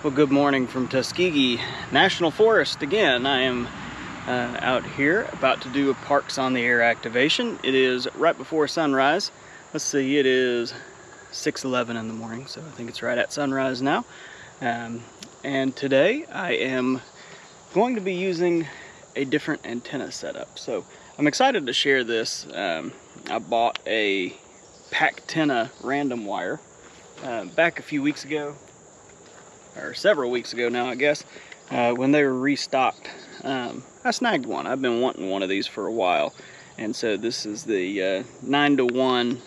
Well, good morning from Tuskegee National Forest again. I am out here about to do a Parks on the Air activation. It is right before sunrise. Let's see, it is 6:11 in the morning, so I think it's right at sunrise now. And today I am going to be using a different antenna setup. So I'm excited to share this. I bought a PackTenna random wire back a few weeks ago, or several weeks ago now, I guess, when they were restocked. I snagged one. I've been wanting one of these for a while, and so this is the 9-to-1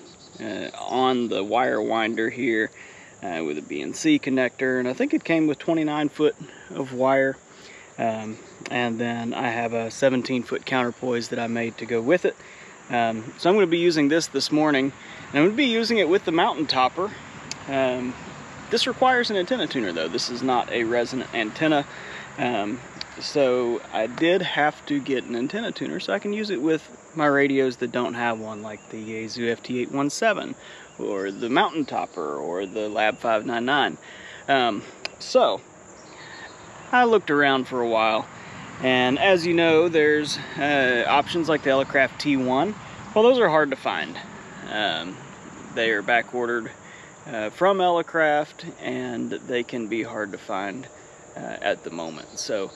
on the wire winder here with a BNC connector, and I think it came with 29 foot of wire, and then I have a 17-foot counterpoise that I made to go with it. So I'm going to be using this morning, and I'm going to be using it with the mountain topper. This requires an antenna tuner though. This is not a resonant antenna, so I did have to get an antenna tuner so I can use it with my radios that don't have one, like the Yaesu FT817 or the mountain topper or the Lab 599. So I looked around for a while, and as you know, there's options like the Elecraft T1. Well, those are hard to find. They are back ordered from Elecraft, and they can be hard to find at the moment. So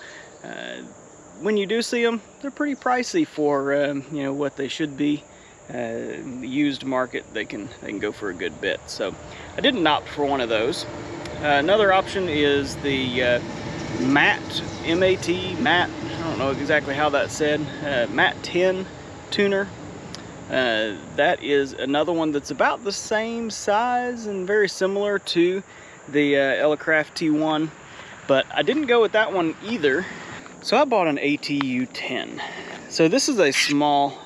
when you do see them, they're pretty pricey for you know, what they should be. The used market, they can go for a good bit. So I didn't opt for one of those. Another option is the MAT, M-A-T, I don't know exactly how that's said, MAT 10 tuner. That is another one that's about the same size and very similar to the Elecraft T1, but I didn't go with that one either. So I bought an ATU-10. So this is a small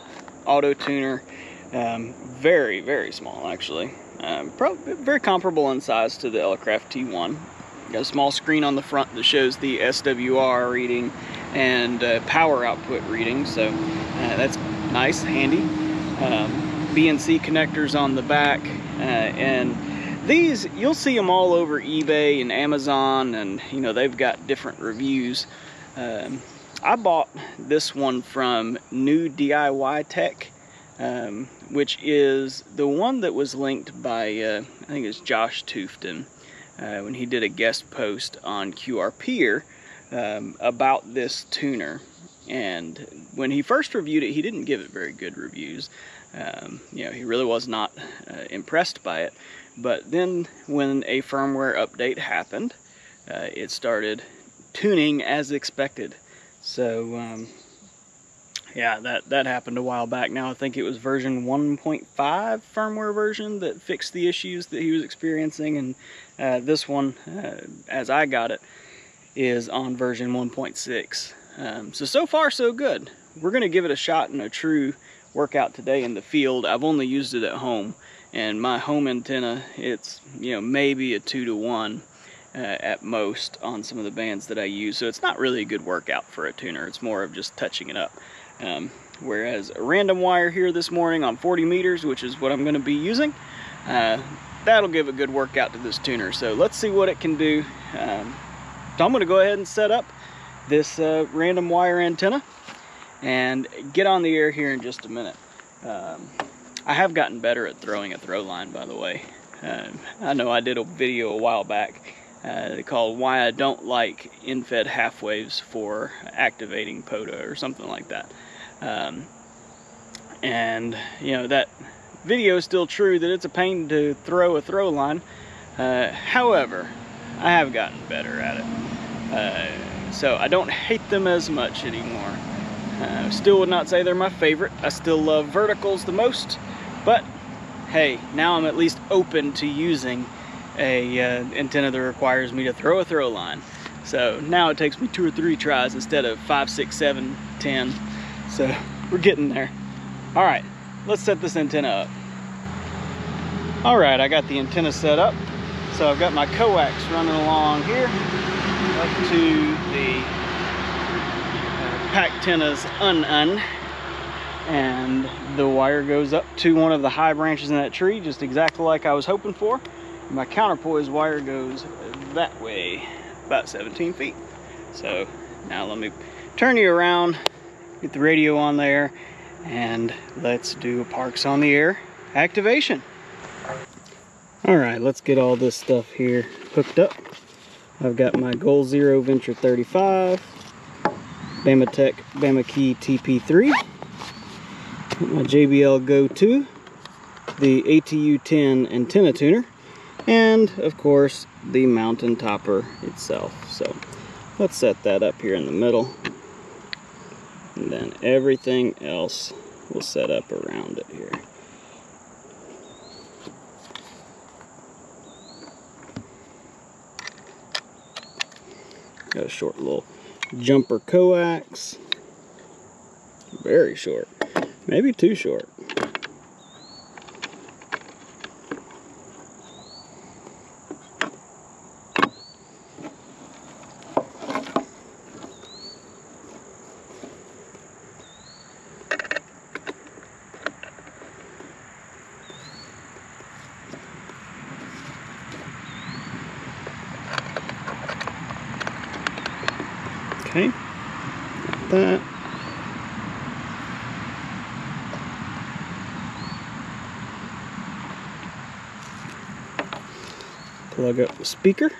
auto tuner, very, very small actually. Probably very comparable in size to the Elecraft T1. Got a small screen on the front that shows the SWR reading and power output reading, so that's nice, handy. BNC connectors on the back, and these, you'll see them all over eBay and Amazon, and you know, they've got different reviews. I bought this one from New DIY Tech, which is the one that was linked by I think it's Josh Tufton, when he did a guest post on QRP about this tuner. And when he first reviewed it, he didn't give it very good reviews. You know, he really was not impressed by it. But then when a firmware update happened, it started tuning as expected. So yeah, that happened a while back now. I think it was version 1.5 firmware version that fixed the issues that he was experiencing, and this one, as I got it, is on version 1.6. So far so good. We're gonna give it a shot in a true workout today in the field. I've only used it at home, and my home antenna, it's, you know, maybe a 2-to-1 at most on some of the bands that I use. So it's not really a good workout for a tuner. It's more of just touching it up. Whereas a random wire here this morning on 40 meters, which is what I'm going to be using, that'll give a good workout to this tuner. So let's see what it can do. So I'm going to go ahead and set up this random wire antenna and get on the air here in just a minute. I have gotten better at throwing a throw line, by the way. I know I did a video a while back called "Why I Don't Like In-Fed Half Waves for Activating POTA" or something like that. And you know, that video is still true, that it's a pain to throw a throw line. However, I have gotten better at it. So I don't hate them as much anymore. Still would not say they're my favorite. I still love verticals the most, but hey, now I'm at least open to using a antenna that requires me to throw a throw line. So now it takes me 2 or 3 tries instead of 5, 6, 7, 10. So we're getting there. All right, let's set this antenna up. All right, I got the antenna set up. So I've got my coax running along here up to the PackTenna's and the wire goes up to one of the high branches in that tree, just exactly like I was hoping for. My counterpoise wire goes that way about 17 feet. So now let me turn you around, get the radio on there, and let's do a Parks on the Air activation. All right, let's get all this stuff here hooked up. I've got my Goal Zero Venture 35, Bamatech BaMaKeY TP3, my JBL Go 2, the ATU-10 antenna tuner, and of course the mountain topper itself. So let's set that up here in the middle, and then everything else will set up around it here. Got a short little jumper coax, very short, maybe too short. Okay, got that. Plug up the speaker.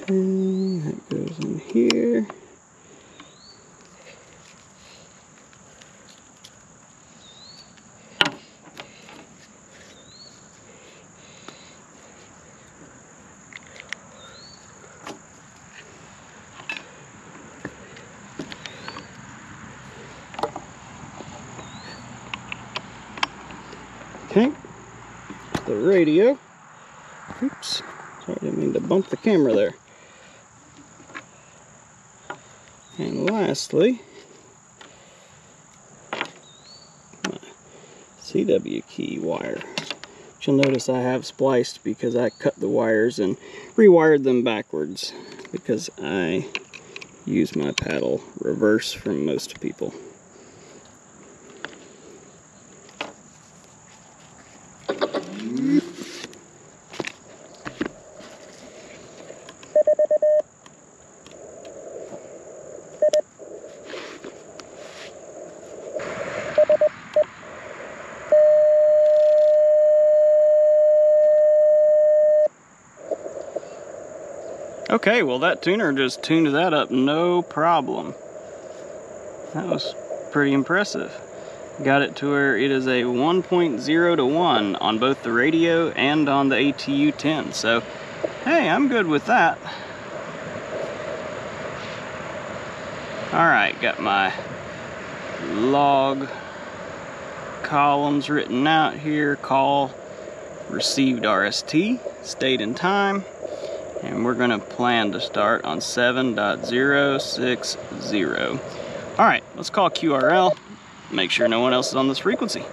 Okay, that goes in here. Okay, the radio. Oops, sorry, I didn't mean to bump the camera there. And lastly, my CW key wire. Which you'll notice I have spliced because I cut the wires and rewired them backwards because I use my paddle reverse from most people. Okay, well that tuner just tuned that up no problem. That was pretty impressive. Got it to where it is a 1.0 to 1 on both the radio and on the ATU-10. So, hey, I'm good with that. Alright, got my log columns written out here. Call, received RST, stayed in time. And we're going to plan to start on 7.060. All right, let's call QRL, make sure no one else is on this frequency.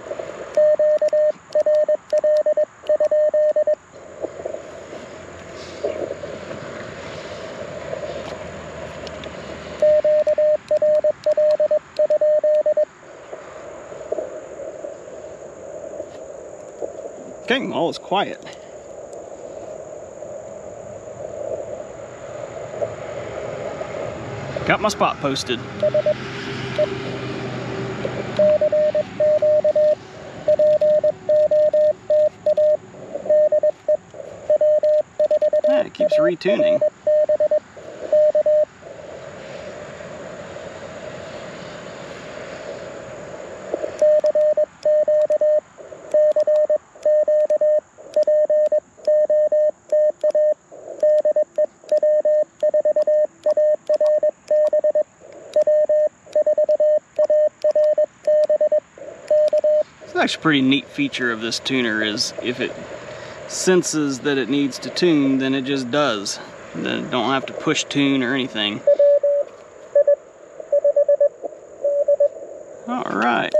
Okay, all is quiet. Got my spot posted. Yeah, it keeps retuning. Actually, a pretty neat feature of this tuner is if it senses that it needs to tune, then it just does. Then don't have to push tune or anything. All right.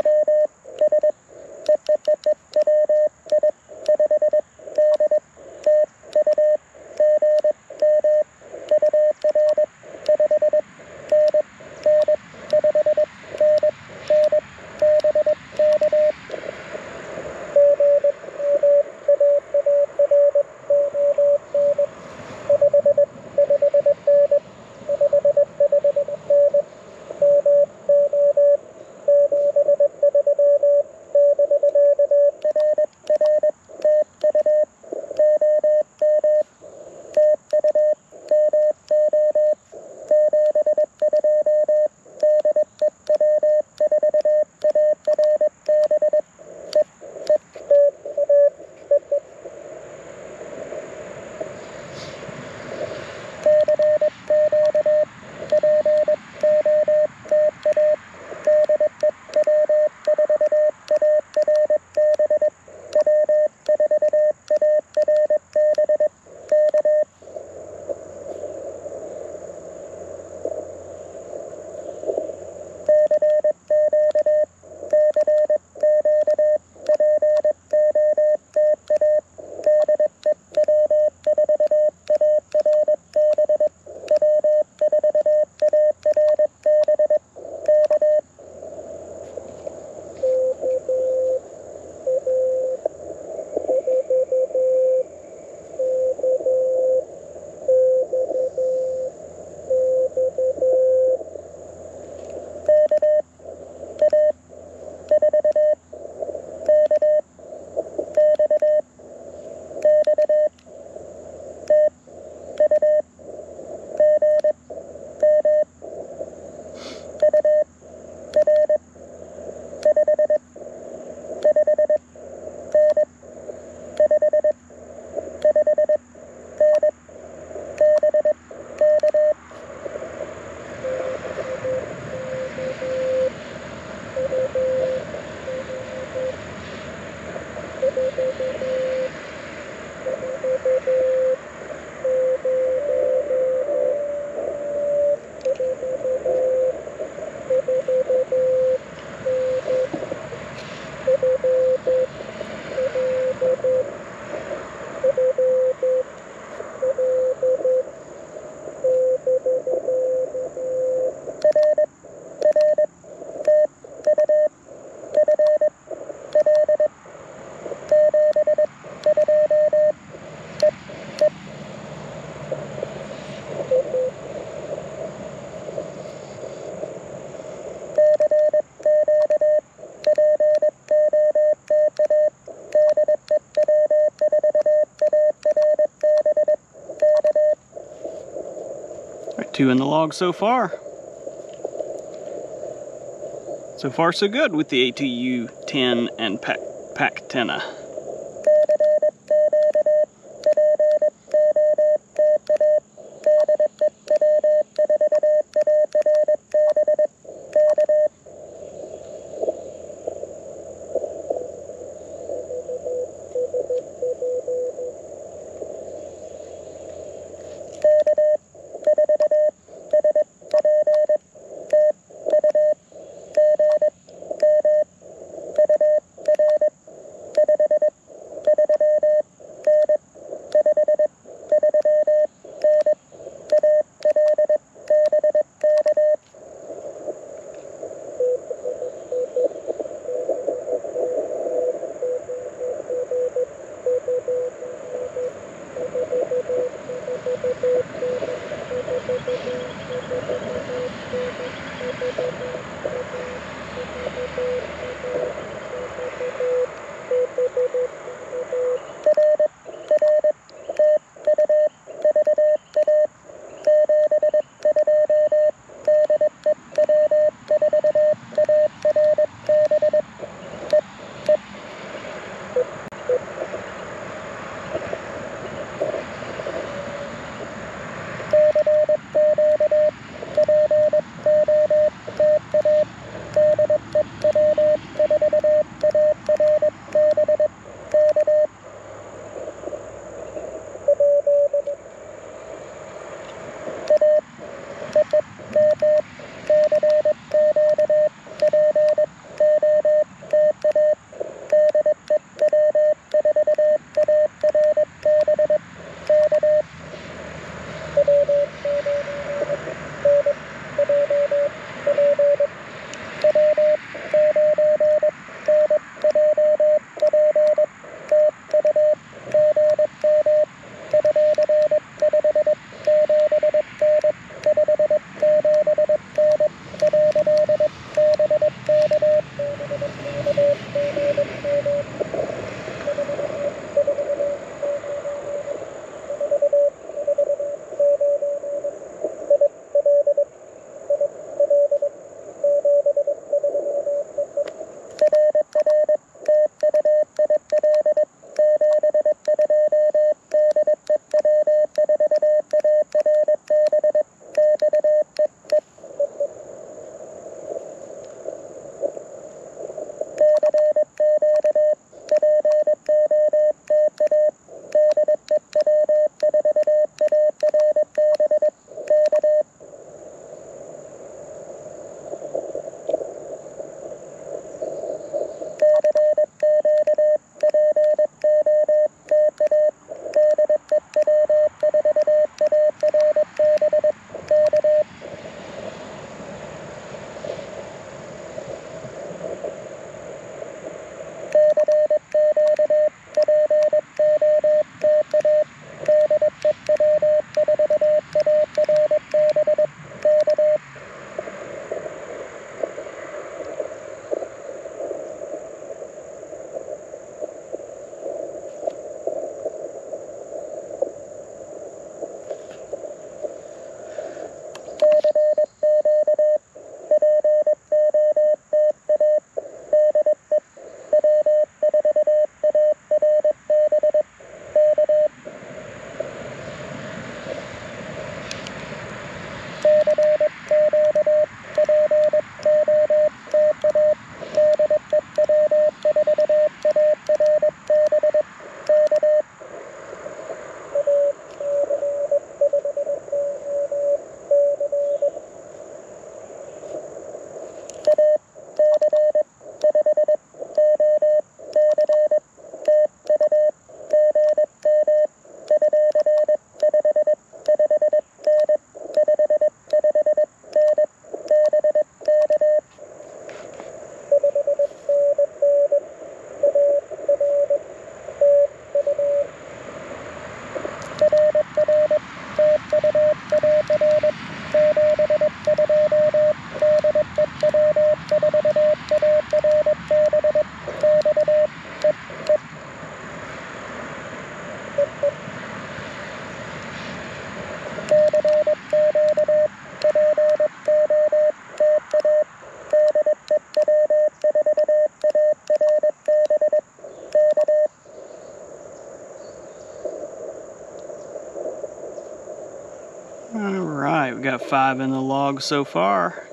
2 in the log so far. So far so good with the ATU-10 and PackTenna. 5 in the log so far.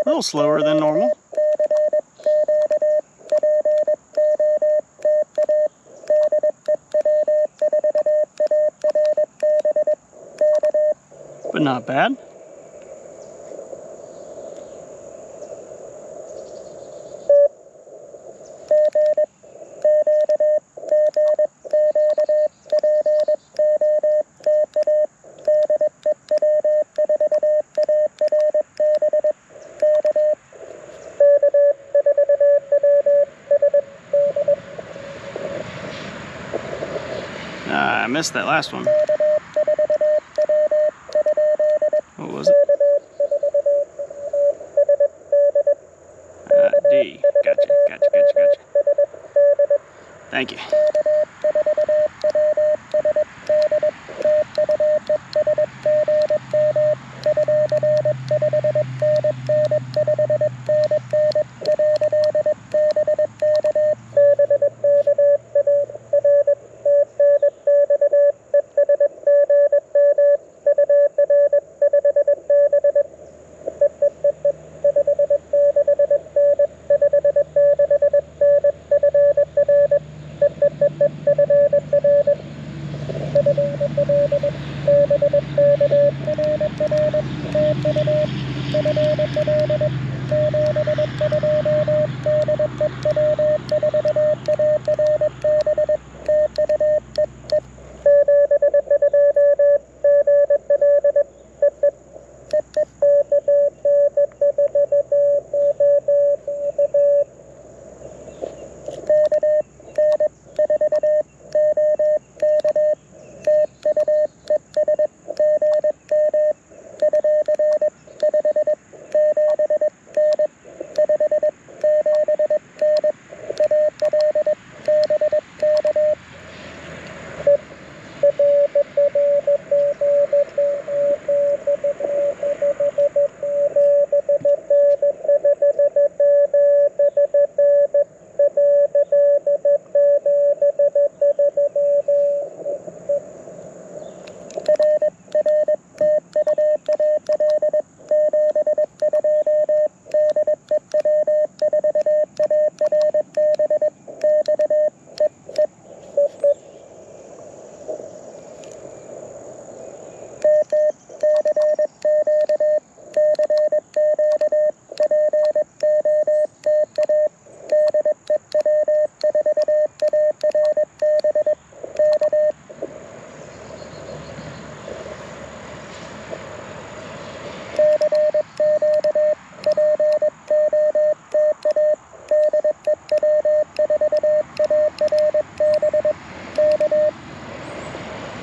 A little slower than normal. But not bad. I missed that last one. What was it? D. Gotcha. Thank you.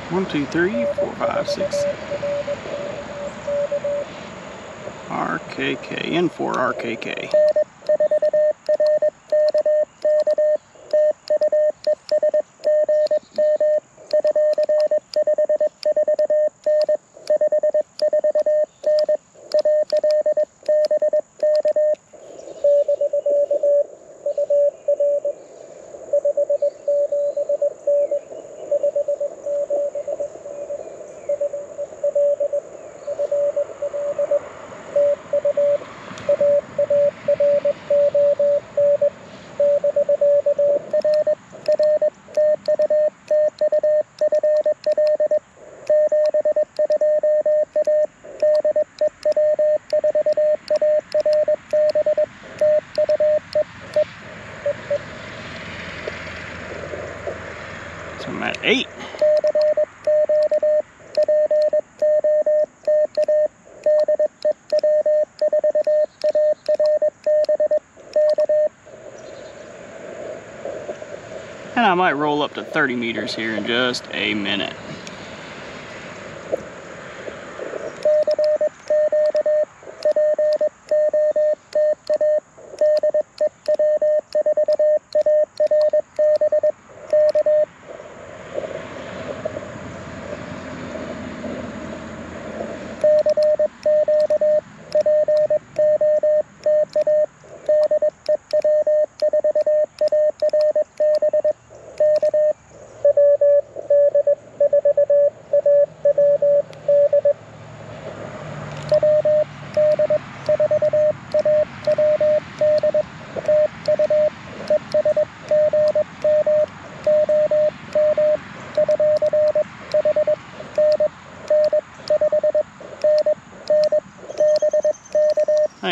One, two, three, 4, 5, 6. RKK, N4 RKK. So I'm at 8. And I might roll up to 30 meters here in just a minute.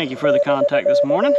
Thank you for the contact this morning.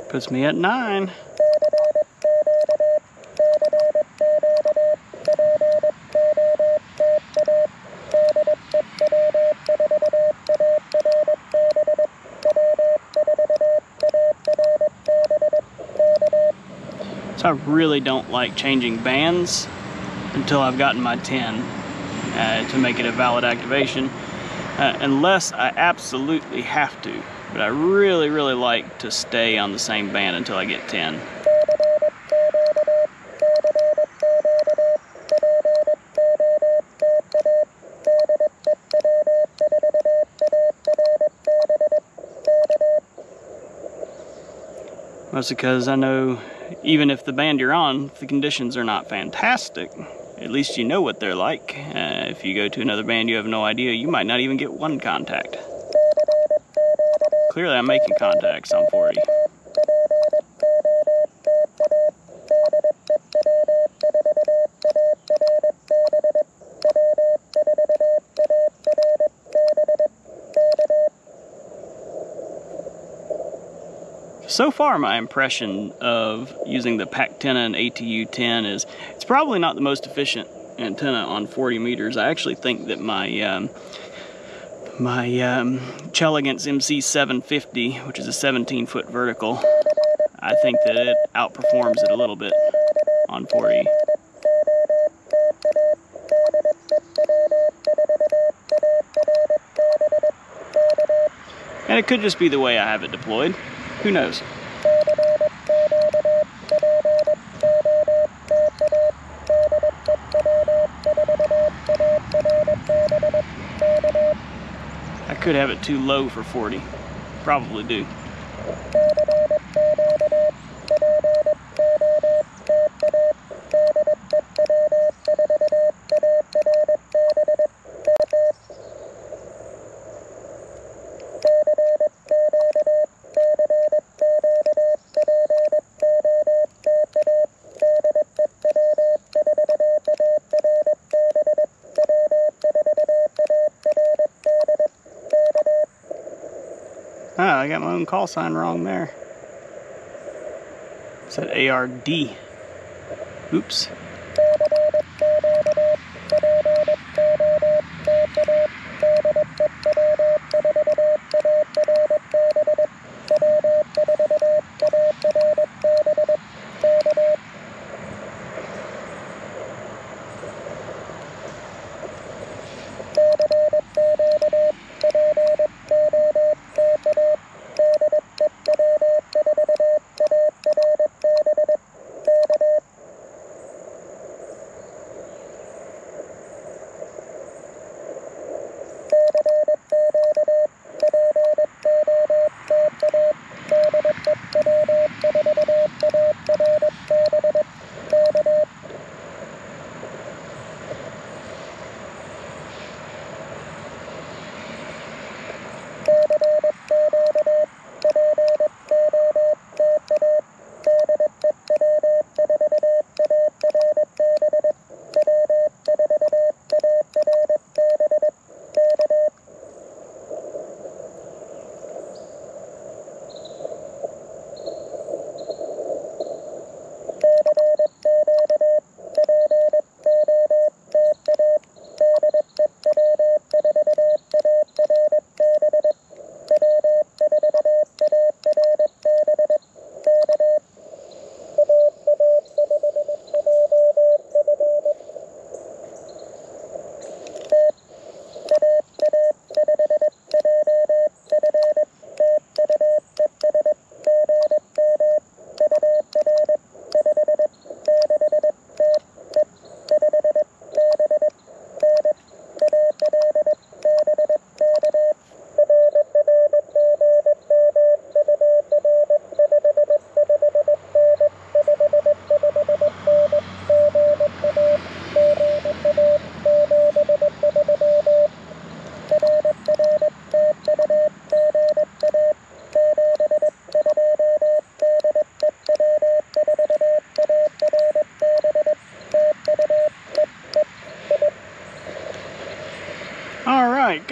Puts me at 9. So I really don't like changing bands until I've gotten my 10 to make it a valid activation, unless I absolutely have to. But I really like to stay on the same band until I get 10. Mostly because I know even if the band you're on, if the conditions are not fantastic, at least you know what they're like. If you go to another band you have no idea, you might not even get one contact. Clearly I'm making contacts on 40. So far my impression of using the PackTenna and ATU-10 is it's probably not the most efficient antenna on 40 meters. I actually think that my Chelegant's MC750, which is a 17-foot vertical, I think that it outperforms it a little bit on 40. And it could just be the way I have it deployed. Who knows? I could have it too low for 40. Probably do. Oh, I got my own call sign wrong there. It said ARD. Oops.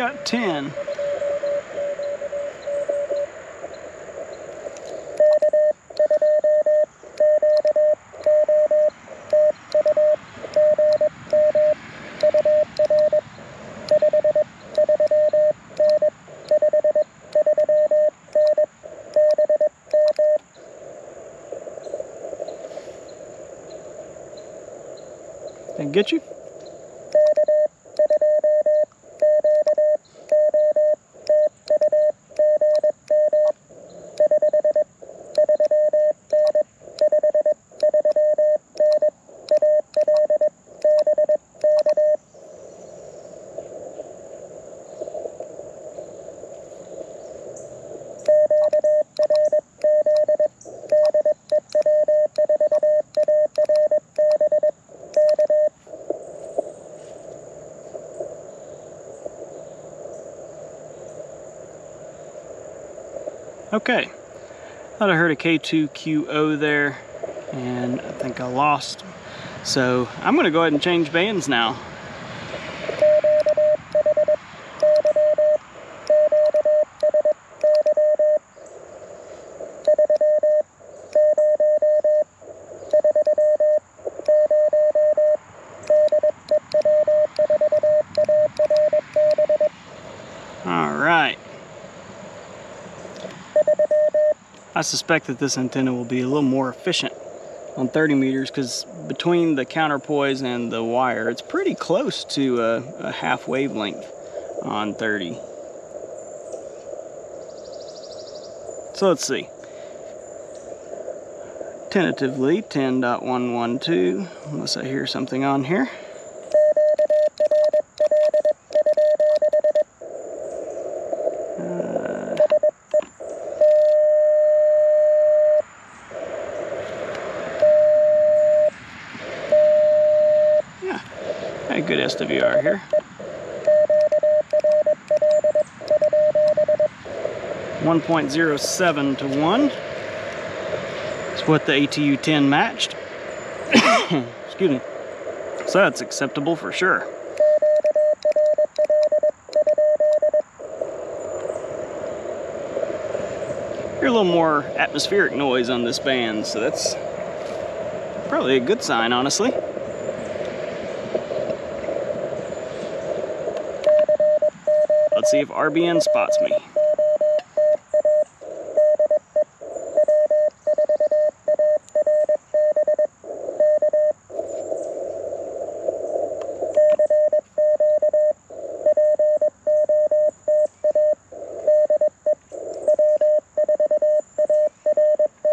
got 10. Did I get you? Okay, thought I heard a K2QO there, and I think I lost. So I'm gonna go ahead and change bands now. All right. I suspect that this antenna will be a little more efficient on 30 meters because between the counterpoise and the wire, it's pretty close to a half wavelength on 30. So let's see. Tentatively 10.112, unless I hear something on here. Good SWR here. 1.07 to 1. It's what the ATU-10 matched. Excuse me. So that's acceptable for sure. Hear a little more atmospheric noise on this band, so that's probably a good sign, honestly. Let's see if RBN spots me.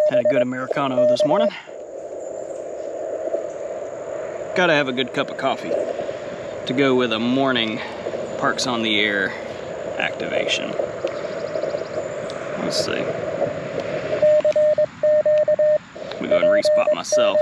Had a good Americano this morning. Gotta have a good cup of coffee to go with a morning Parks on the Air activation. Let's see. Let me go ahead and respot myself.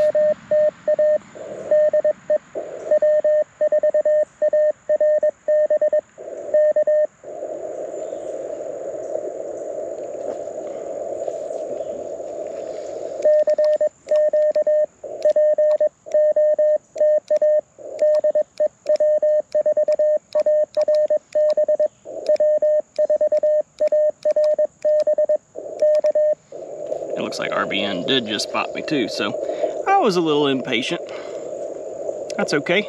Looks like RBN did just spot me too, so I was a little impatient. That's okay.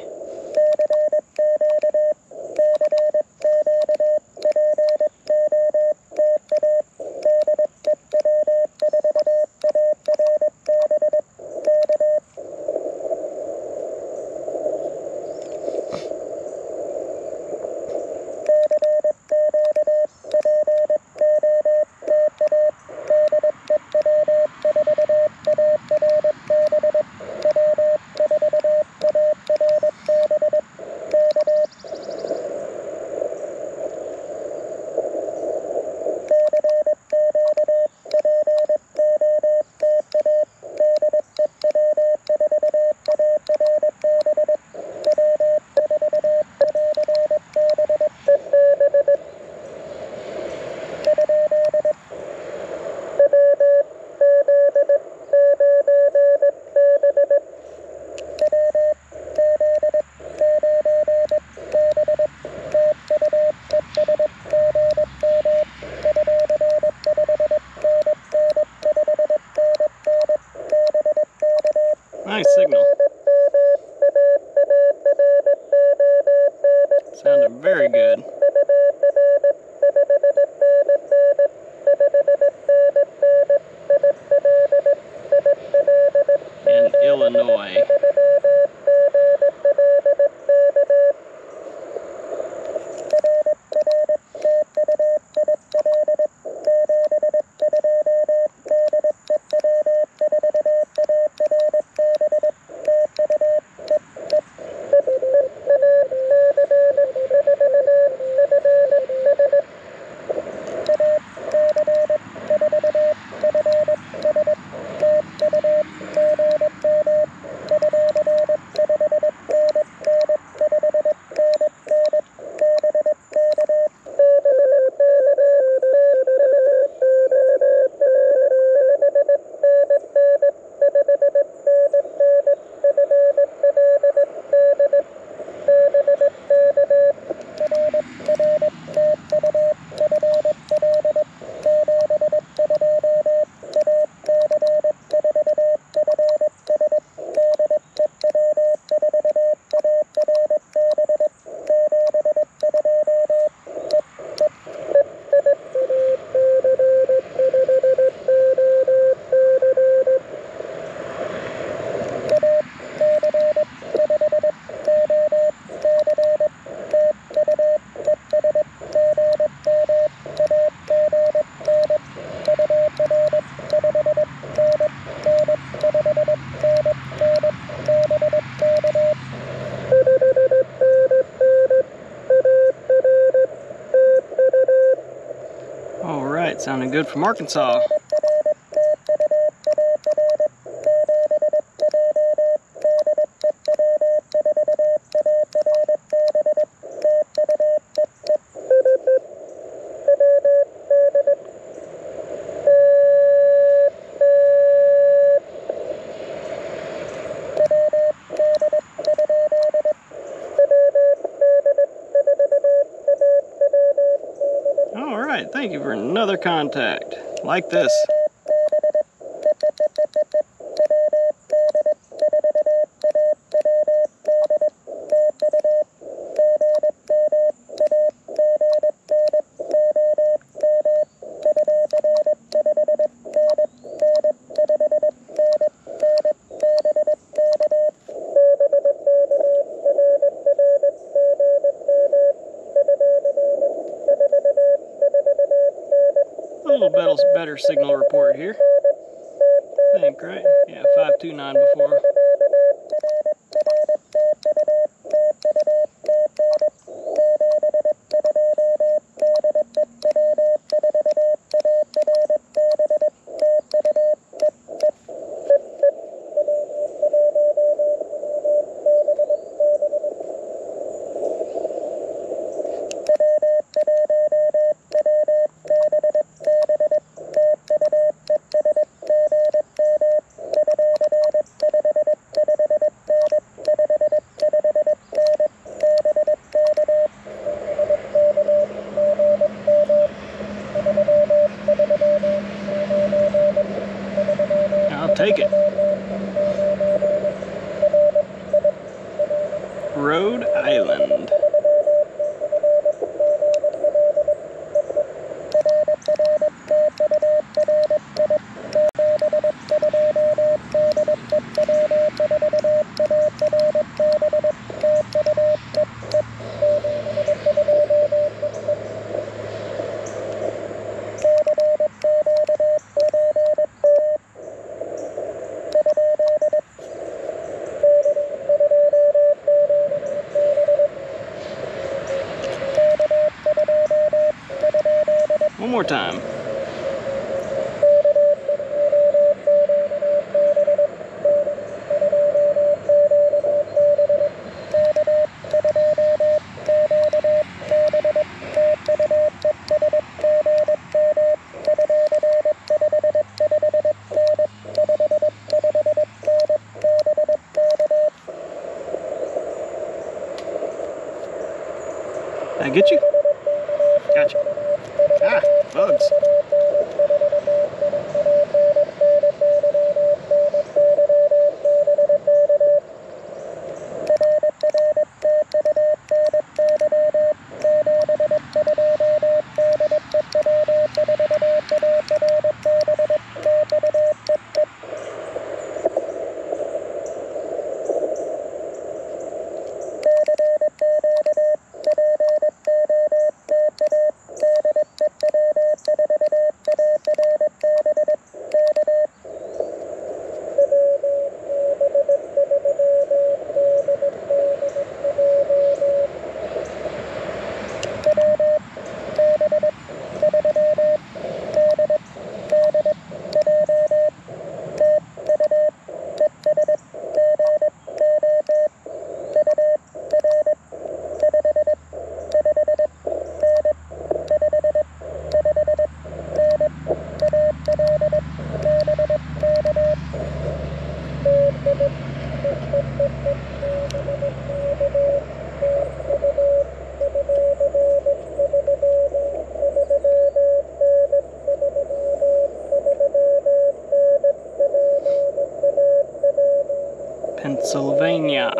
Sounded good from Arkansas. Alright, thank you for another contact like this. A little better signal report here, I think, right? Yeah, 529 before. I'll take it. Rhode Island. One more time. Did I get you? Gotcha. Ah, bugs. Pennsylvania.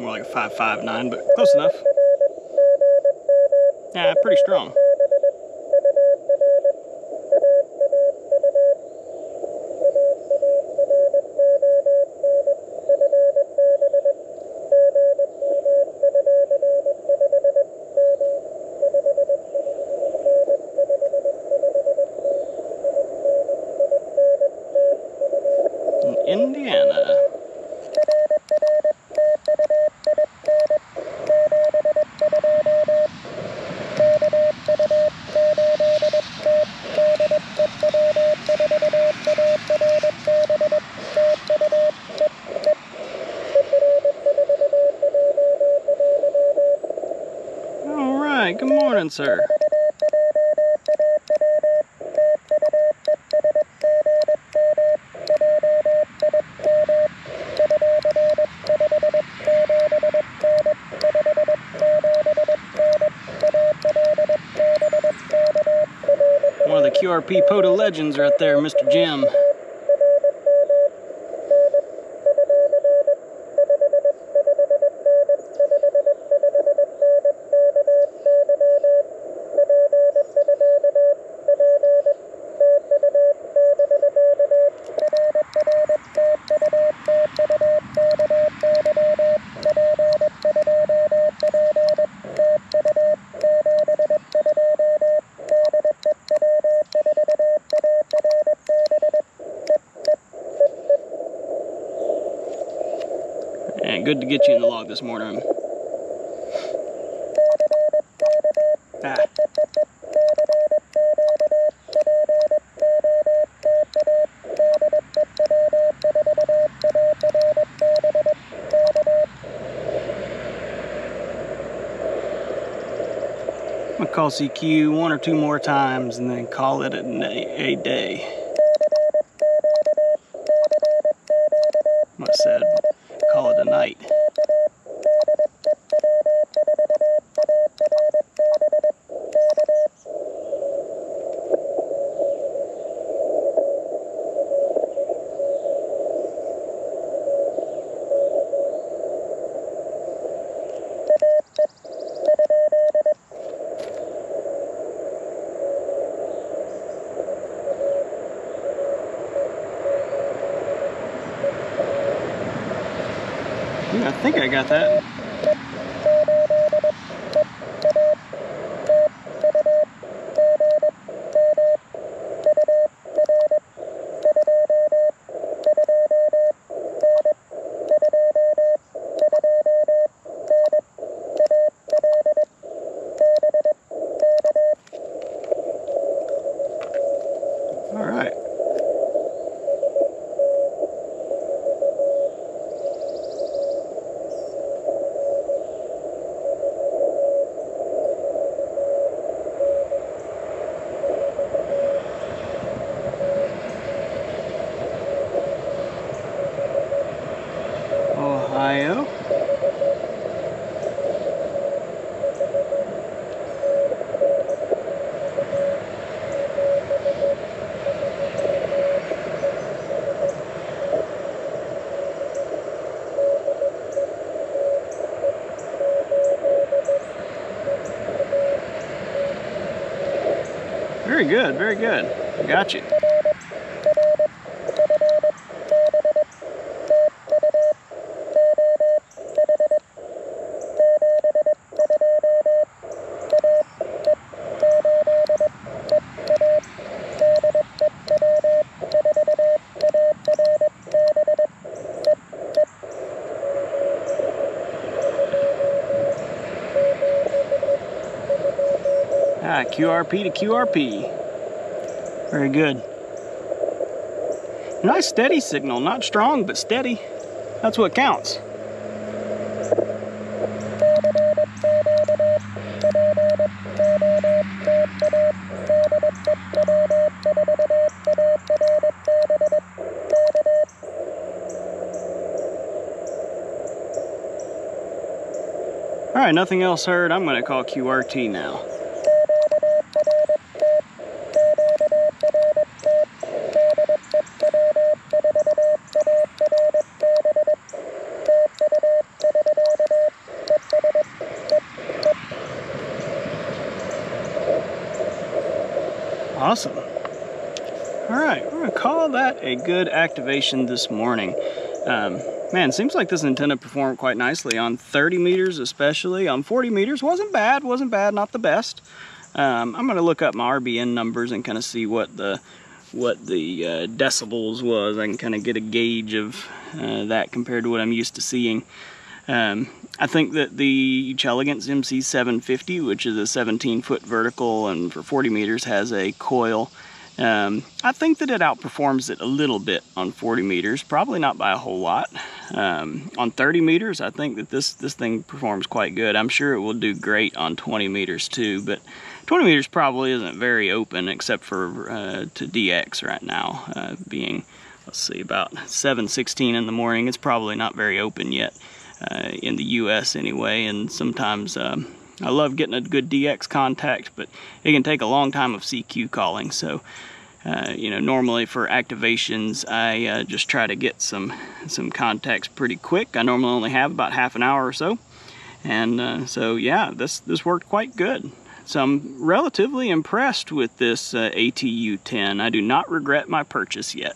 more like a 5.59, but close enough. Yeah, pretty strong. Indiana. All right, good morning, sir. One of the QRP POTA legends right there, Mr. Jim. And good to get you in the log this morning. Ah. I'm gonna call CQ one or two more times and then call it a day. I said, call it a night. Yeah, I think I got that. All right. Ohio. Very good, very good. Got you. Ah, QRP to QRP. Very good. Nice steady signal, not strong, but steady. That's what counts. All right, nothing else heard. I'm gonna call QRT now. Awesome. All right, we're gonna call that a good activation this morning. Man, seems like this antenna performed quite nicely on 30 meters, especially on 40 meters. Wasn't bad, not the best. I'm gonna look up my RBN numbers and kind of see what the decibels was. I can kind of get a gauge of that compared to what I'm used to seeing. I think that the Chelegant's MC750, which is a 17-foot vertical and for 40 meters has a coil, I think that it outperforms it a little bit on 40 meters, probably not by a whole lot. On 30 meters, I think that this thing performs quite good. I'm sure it will do great on 20 meters too, but 20 meters probably isn't very open except for to DX right now, being, let's see, about 7:16 in the morning. It's probably not very open yet. In the US anyway, and sometimes I love getting a good DX contact, but it can take a long time of CQ calling. So you know, normally for activations I just try to get some contacts pretty quick. I normally only have about half an hour or so, and so yeah, this worked quite good. So I'm relatively impressed with this ATU-10. I do not regret my purchase yet.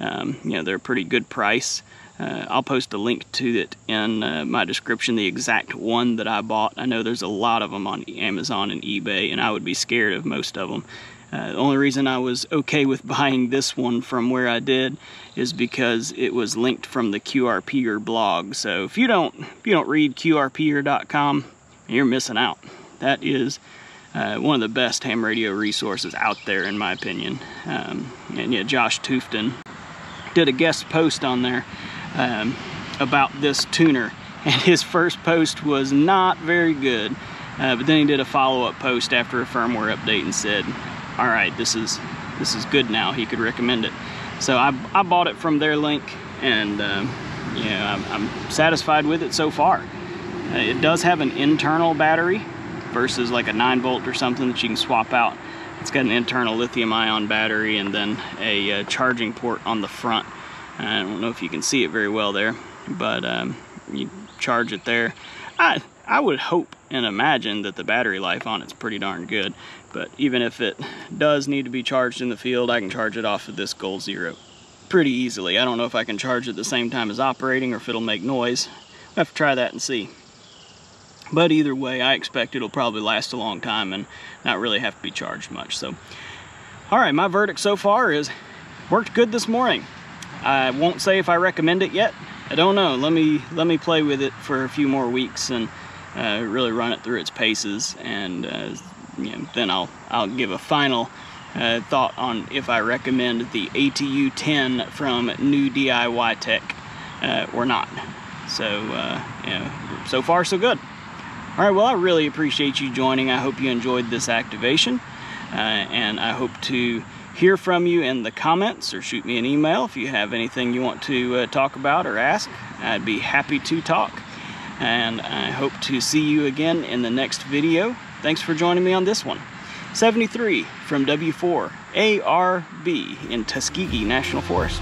You know, they're a pretty good price. I'll post a link to it in my description, the exact one that I bought. I know there's a lot of them on Amazon and eBay, and I would be scared of most of them. The only reason I was okay with buying this one from where I did is because it was linked from the QRP blog. So if you don't read QRP.com, you're missing out. That is one of the best ham radio resources out there, in my opinion. And yeah, Josh Tufton did a guest post on there about this tuner, and his first post was not very good, but then he did a follow-up post after a firmware update and said, all right, this is good now. He could recommend it. So I bought it from their link, and yeah, I'm satisfied with it so far. It does have an internal battery versus like a 9-volt or something that you can swap out. It's got an internal lithium-ion battery and then a charging port on the front. I don't know if you can see it very well there, but you charge it there. I would hope and imagine that the battery life on it's pretty darn good, but even if it does need to be charged in the field, I can charge it off of this Goal Zero pretty easily. I don't know if I can charge it at the same time as operating or if it'll make noise. I'll have to try that and see. But either way, I expect it'll probably last a long time and not really have to be charged much. So, all right, my verdict so far is worked good this morning. I won't say if I recommend it yet. I don't know. Let me play with it for a few more weeks and really run it through its paces, and you know, then I'll give a final thought on if I recommend the ATU-10 from New DIY Tech or not. So you know, so far so good. All right, well, I really appreciate you joining. I hope you enjoyed this activation, and I hope to hear from you in the comments or shoot me an email if you have anything you want to talk about or ask. I'd be happy to talk, and I hope to see you again in the next video. Thanks for joining me on this one. 73 from W4 ARB in Tuskegee National Forest.